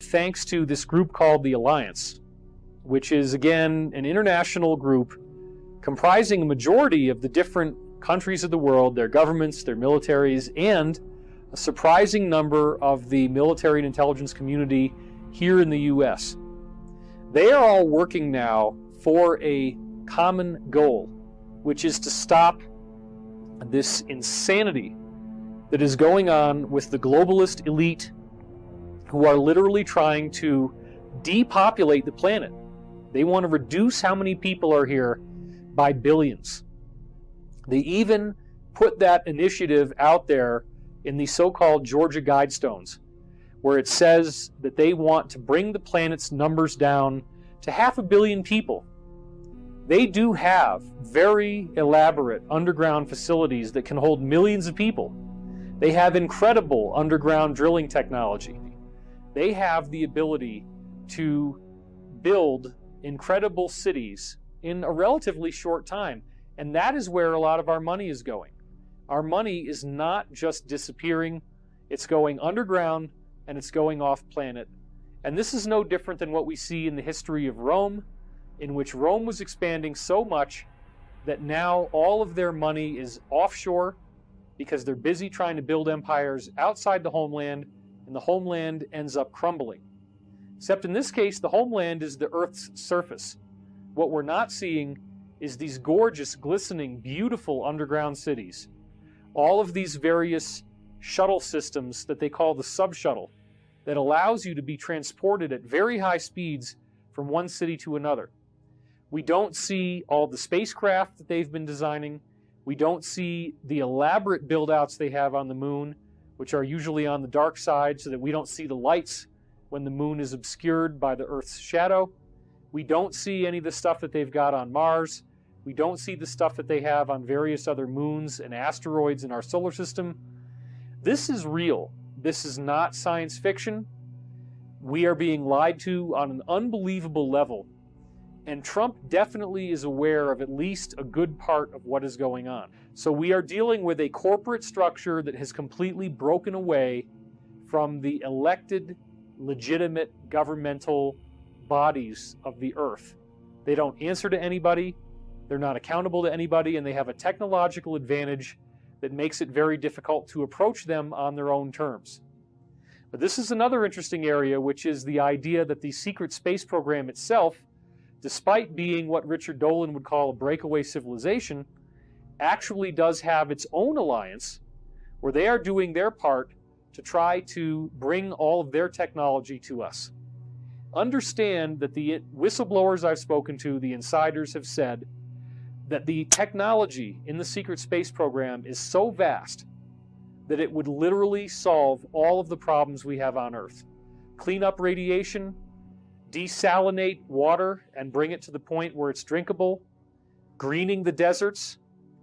thanks to this group called the Alliance, which is, again, an international group comprising a majority of the different countries of the world, their governments, their militaries, and a surprising number of the military and intelligence community here in the U.S. They are all working now for a common goal, which is to stop this insanity that is going on with the globalist elite who are literally trying to depopulate the planet. They want to reduce how many people are here by billions. They even put that initiative out there in the so-called Georgia Guidestones, where it says that they want to bring the planet's numbers down to 500 million people. They do have very elaborate underground facilities that can hold millions of people. They have incredible underground drilling technology. They have the ability to build incredible cities in a relatively short time. And that is where a lot of our money is going. Our money is not just disappearing, it's going underground and it's going off planet. And this is no different than what we see in the history of Rome, in which Rome was expanding so much that now all of their money is offshore because they're busy trying to build empires outside the homeland, and the homeland ends up crumbling. Except in this case, the homeland is the Earth's surface. What we're not seeing is these gorgeous, glistening, beautiful underground cities. All of these various shuttle systems that they call the sub-shuttle that allows you to be transported at very high speeds from one city to another. We don't see all the spacecraft that they've been designing. We don't see the elaborate build-outs they have on the moon, which are usually on the dark side so that we don't see the lights when the moon is obscured by the Earth's shadow. We don't see any of the stuff that they've got on Mars. We don't see the stuff that they have on various other moons and asteroids in our solar system. This is real. This is not science fiction. We are being lied to on an unbelievable level. And Trump definitely is aware of at least a good part of what is going on. So we are dealing with a corporate structure that has completely broken away from the elected, legitimate governmental bodies of the earth. They don't answer to anybody, they're not accountable to anybody, and they have a technological advantage that makes it very difficult to approach them on their own terms. But this is another interesting area, which is the idea that the secret space program itself, despite being what Richard Dolan would call a breakaway civilization, actually does have its own alliance where they are doing their part to try to bring all of their technology to us. Understand that the whistleblowers I've spoken to, the insiders, have said that the technology in the secret space program is so vast that it would literally solve all of the problems we have on Earth. Clean up radiation, desalinate water and bring it to the point where it's drinkable, greening the deserts,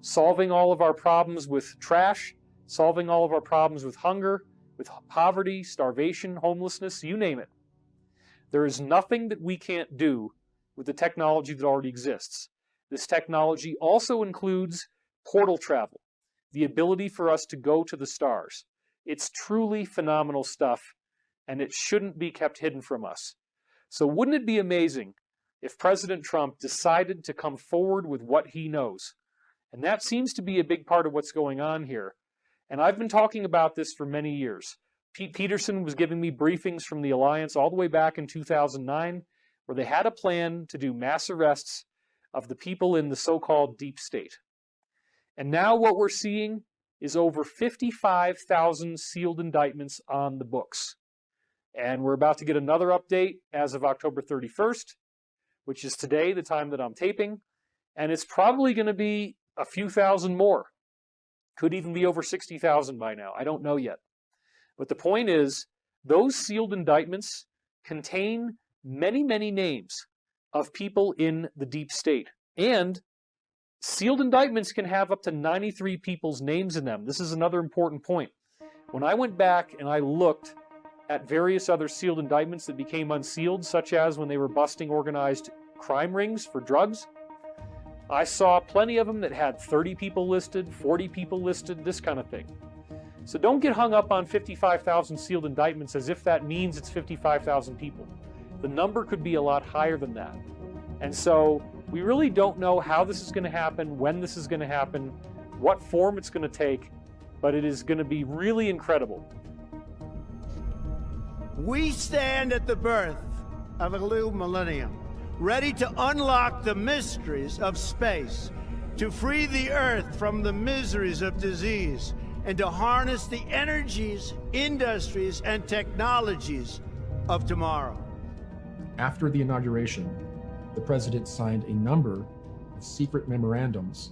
solving all of our problems with trash, solving all of our problems with hunger, with poverty, starvation, homelessness, you name it. There is nothing that we can't do with the technology that already exists. This technology also includes portal travel, the ability for us to go to the stars. It's truly phenomenal stuff, and it shouldn't be kept hidden from us. So wouldn't it be amazing if President Trump decided to come forward with what he knows? And that seems to be a big part of what's going on here. And I've been talking about this for many years. Pete Peterson was giving me briefings from the Alliance all the way back in 2009, where they had a plan to do mass arrests of the people in the so-called deep state. And now what we're seeing is over 55,000 sealed indictments on the books. And we're about to get another update as of October 31st, which is today, the time that I'm taping. And it's probably going to be a few thousand more. Could even be over 60,000 by now. I don't know yet. But the point is, those sealed indictments contain many, many names of people in the deep state. And sealed indictments can have up to 93 people's names in them. This is another important point. When I went back and I looked at various other sealed indictments that became unsealed, such as when they were busting organized crime rings for drugs, I saw plenty of them that had 30 people listed, 40 people listed, this kind of thing. So don't get hung up on 55,000 sealed indictments as if that means it's 55,000 people. The number could be a lot higher than that. And so we really don't know how this is going to happen, when this is going to happen, what form it's going to take, but it is going to be really incredible. We stand at the birth of a new millennium, ready to unlock the mysteries of space, to free the Earth from the miseries of disease, and to harness the energies, industries, and technologies of tomorrow. After the inauguration, the president signed a number of secret memorandums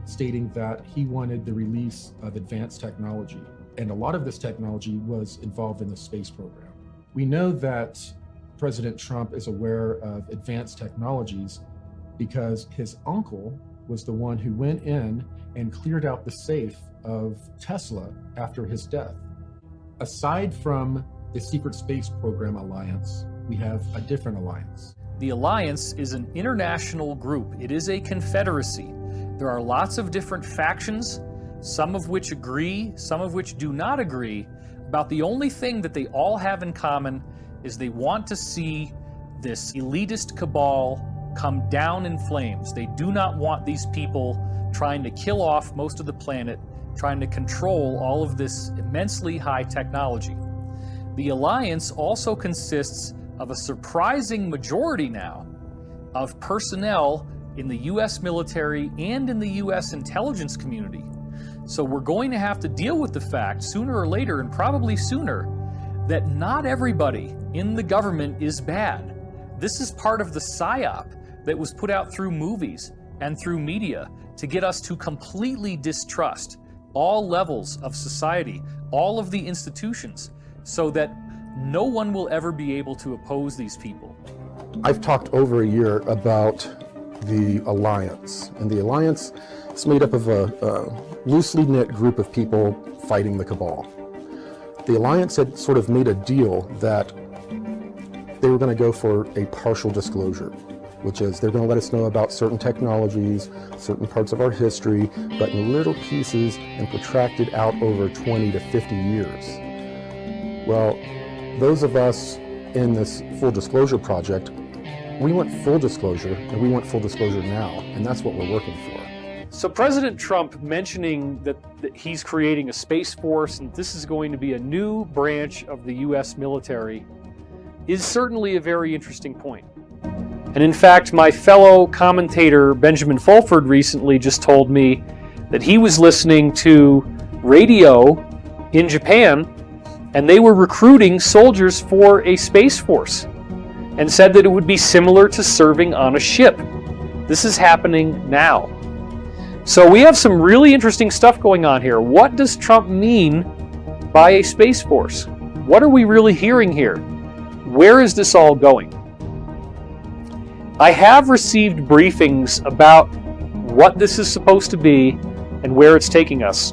stating that he wanted the release of advanced technology. And a lot of this technology was involved in the space program. We know that President Trump is aware of advanced technologies because his uncle was the one who went in and cleared out the safe of Tesla after his death. Aside from the Secret Space Program Alliance, we have a different alliance. The alliance is an international group. It is a confederacy. There are lots of different factions, some of which agree, some of which do not agree, about the only thing that they all have in common is they want to see this elitist cabal come down in flames. They do not want these people trying to kill off most of the planet, trying to control all of this immensely high technology. The alliance also consists of a surprising majority now of personnel in the US military and in the US intelligence community. So we're going to have to deal with the fact sooner or later, and probably sooner, that not everybody in the government is bad. This is part of the psyop that was put out through movies and through media to get us to completely distrust all levels of society, all of the institutions, so that no one will ever be able to oppose these people. I've talked over a year about the alliance, and the alliance is made up of a loosely knit group of people fighting the cabal. The alliance had sort of made a deal that they were going to go for a partial disclosure, which is they're going to let us know about certain technologies, certain parts of our history, but in little pieces and protracted out over 20 to 50 years. Well, those of us in this full disclosure project, we want full disclosure, and we want full disclosure now, and that's what we're working for. So President Trump mentioning that he's creating a space force and this is going to be a new branch of the US military is certainly a very interesting point. And in fact, my fellow commentator Benjamin Fulford recently just told me that he was listening to radio in Japan and they were recruiting soldiers for a space force and said that it would be similar to serving on a ship. This is happening now. So we have some really interesting stuff going on here. What does Trump mean by a space force? What are we really hearing here? Where is this all going? I have received briefings about what this is supposed to be and where it's taking us.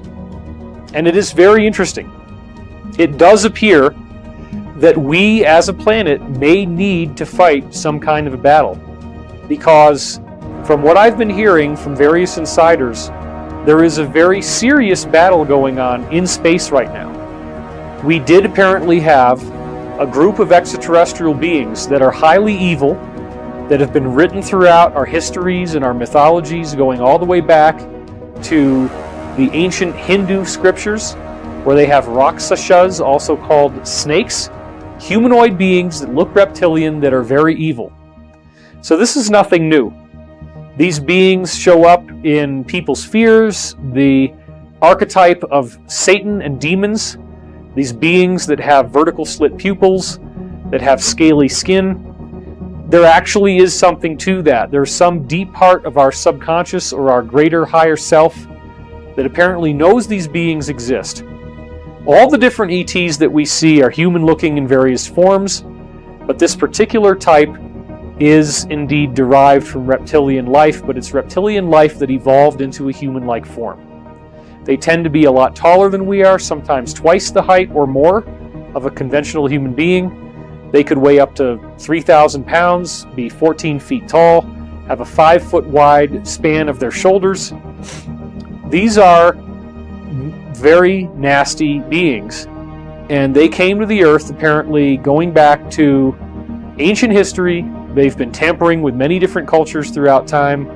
And it is very interesting. It does appear that we as a planet may need to fight some kind of a battle, because from what I've been hearing from various insiders, there is a very serious battle going on in space right now. We did apparently have a group of extraterrestrial beings that are highly evil, that have been written throughout our histories and our mythologies, going all the way back to the ancient Hindu scriptures, where they have Rakshasas, also called snakes, humanoid beings that look reptilian that are very evil. So this is nothing new. These beings show up in people's fears, the archetype of Satan and demons, these beings that have vertical slit pupils, that have scaly skin. There actually is something to that. There's some deep part of our subconscious or our greater higher self that apparently knows these beings exist. All the different ETs that we see are human looking in various forms, but this particular type is indeed derived from reptilian life, but it's reptilian life that evolved into a human-like form. They tend to be a lot taller than we are, sometimes twice the height or more of a conventional human being. They could weigh up to 3,000 pounds, be 14 feet tall, have a 5-foot wide span of their shoulders. These are very nasty beings. And they came to the Earth apparently going back to ancient history. They've been tampering with many different cultures throughout time.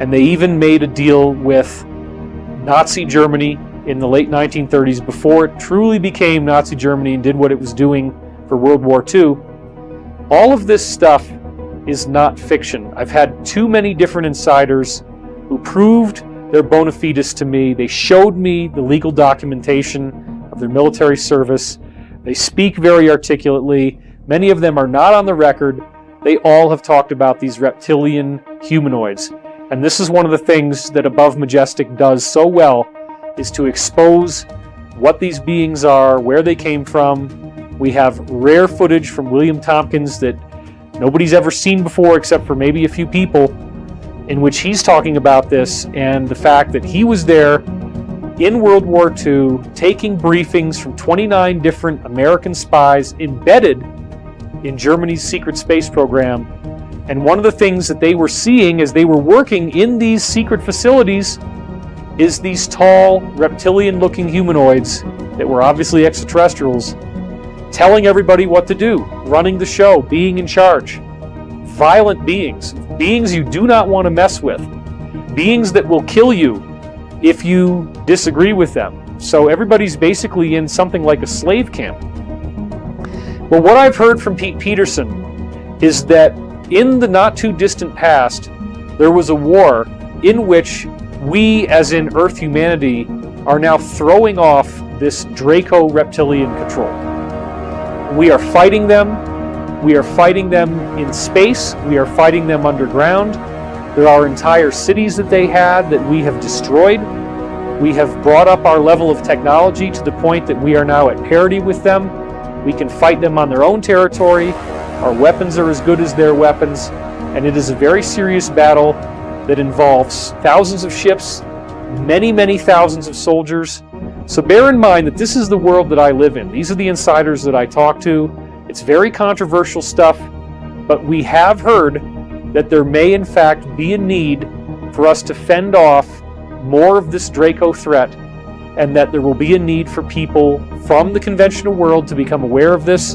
And they even made a deal with Nazi Germany in the late 1930s before it truly became Nazi Germany and did what it was doing for World War II. All of this stuff is not fiction. I've had too many different insiders who proved their bona fides to me. They showed me the legal documentation of their military service. They speak very articulately. Many of them are not on the record. They all have talked about these reptilian humanoids. And this is one of the things that Above Majestic does so well, is to expose what these beings are, where they came from. We have rare footage from William Tompkins that nobody's ever seen before except for maybe a few people, in which he's talking about this and the fact that he was there in World War II taking briefings from 29 different American spies embedded in Germany's secret space program. And one of the things that they were seeing as they were working in these secret facilities is these tall, reptilian-looking humanoids that were obviously extraterrestrials, telling everybody what to do, running the show, being in charge. Violent beings, beings you do not want to mess with, beings that will kill you if you disagree with them. So everybody's basically in something like a slave camp. Well, what I've heard from Pete Peterson is that in the not too distant past, there was a war in which we, as in Earth humanity, are now throwing off this Drako reptilian control. We are fighting them. We are fighting them in space. We are fighting them underground. There are entire cities that they had that we have destroyed. We have brought up our level of technology to the point that we are now at parity with them. We can fight them on their own territory. Our weapons are as good as their weapons. And it is a very serious battle that involves thousands of ships, many, many thousands of soldiers. So bear in mind that this is the world that I live in. These are the insiders that I talk to. It's very controversial stuff, but we have heard that there may in fact be a need for us to fend off more of this Drako threat, and that there will be a need for people from the conventional world to become aware of this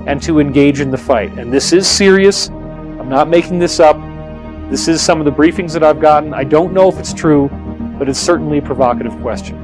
and to engage in the fight. And this is serious. I'm not making this up. This is some of the briefings that I've gotten. I don't know if it's true, but it's certainly a provocative question.